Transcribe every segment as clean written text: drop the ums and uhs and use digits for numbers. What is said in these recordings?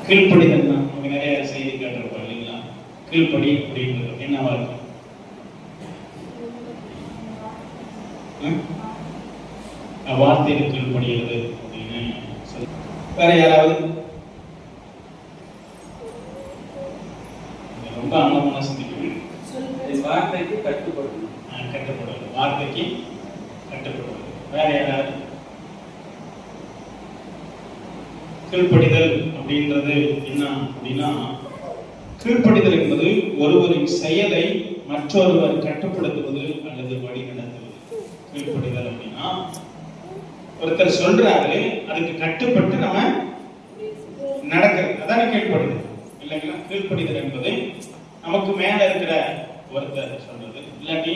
கீழ்ப்படிதல் தான். நமக்கு நிறைய செய்தி கேட்டிருப்போம் இல்லைங்களா? கீழ்ப்படி அப்படின்றது என்னவா இருக்கும்? வார்த்தைக்கு கீழ்ப்படிகிறது அப்படின்னு சொல்லி. வேற யாராவது ரொம்ப ஆழமான சிந்திக்க வேண்டும். வார்த்தைக்கு கட்டுப்படுது. கட்டுப்படுவது, வார்த்தைக்கு கட்டுப்படுவது. வேற யாராவது? கீழ்ப்படிதல் அப்படின்றது என்ன அப்படின்னா, கீழ்ப்படிதல் என்பது ஒருவரின் செயலை மற்றொருவர் கட்டுப்படுத்துவது அல்லது வழி நடத்துவது. கீழ்ப்படிதல் அப்படின்னா ஒருத்தர் சொல்றாரு, அதுக்கு கட்டுப்பட்டு நம்ம நடக்கிறது, அதான கீழ்ப்படிதல் இல்லைங்களா? கீழ்ப்படிதல் என்பது நமக்கு மேல இருக்கிற ஒருத்தர் சொல்றது, இல்லாட்டி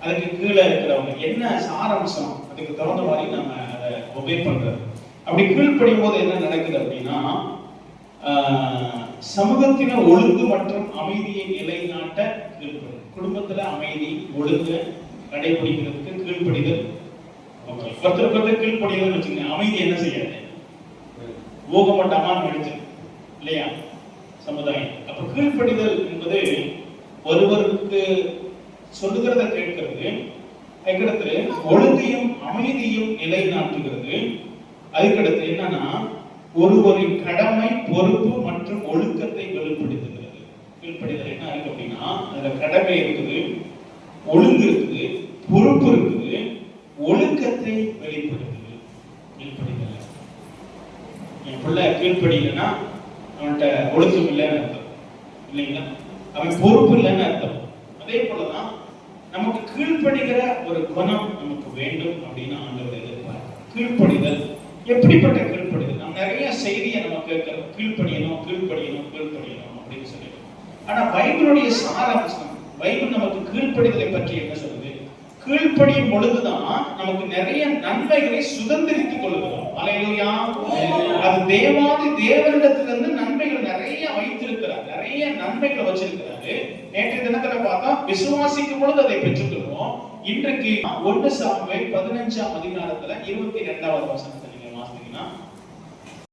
அதுக்கு கீழே இருக்கிறவங்க என்ன சாராம்சம் அதுக்கு தகுந்த மாதிரி நம்ம அதை ஒபே பண்றது. அப்படி கீழ்ப்படியும் போது என்ன நடக்குது அப்படின்னா, சமூகத்தின ஒழுங்கு மற்றும் அமைதியை நிலைநாட்ட கீழ்ப்படிதல். குடும்பத்துல அமைதி ஒழுங்கு கடைபிடிக்கிறதுக்கு கீழ்ப்படிதல். ஒருத்தர் கீழ்ப்படிதல் வச்சுங்க, அமைதி என்ன செய்யாது? ஊகமட்டமான நடிச்சு இல்லையா சமுதாயம். அப்ப கீழ்ப்படிதல் என்பது ஒருவருக்கு சொல்லுகிறத கேட்கிறது, அதுக்கடுத்து ஒழுங்கையும் அமைதியும் நிலைநாட்டுகிறது. அதுக்கடுத்து என்னன்னா, ஒருவரின் கடமை பொறுப்பு மற்றும் ஒழுக்கத்தை வெளிப்படுத்துகிறது. கீழ்ப்படிதல் என்ன இருக்கு அப்படின்னா, அதுல கடமை இருக்குது, ஒழுங்கு இருக்குது, பொறுப்பு இருக்குது, ஒழுக்கத்தை வெளிப்படுத்துது. கீழ்ப்படிதல் என் பிள்ளை கீழ்ப்படினா அவன்கிட்ட ஒழுக்கம் இல்லைன்னு அர்த்தம் இல்லைங்களா? அவன் பொறுப்பு இல்லைன்னு அர்த்தம். அதே போலதான் நமக்கு கீழ்ப்படிகிற ஒரு குணம் நமக்கு வேண்டும் அப்படின்னு ஆண்டவர் எதிர்பார்க்கிறார். கீழ்ப்படிதல் எப்படிப்பட்ட கீழ்ப்படிதல்? நம்ம நிறைய செய்தியை நம்ம கேட்கிறோம், கீழ்ப்படியணும் கீழ்ப்படியணும் கீழ்ப்படியணும் அப்படின்னு சொல்லிட்டு. ஆனா பைபிளுடைய சாராம்சம், பைபிள் நமக்கு கீழ்ப்படிதலை பற்றி என்ன சொல்லுது? கீழ்ப்படியும் பொழுதுதான் நமக்கு நிறைய நன்மைகளை சுதந்திரித்துக் கொள்கிறோம். அல்லேலூயா. அது தேவாதி தேவனிடத்திலிருந்து நன்மைகள் நிறைய வைத்திருக்கிறார், நிறைய நன்மைகளை வச்சிருக்கிறாரு. நேற்று தினத்துல பார்த்தா விசுவாசிக்கும் பொழுது அதை பெற்றுக்கொள்வோம். இன்றைக்கு 1 சாமுவேல் 15ஆம் அதிகாரத்துல 22வது வசனத்தை நீங்க வாசித்தீங்கன்னா,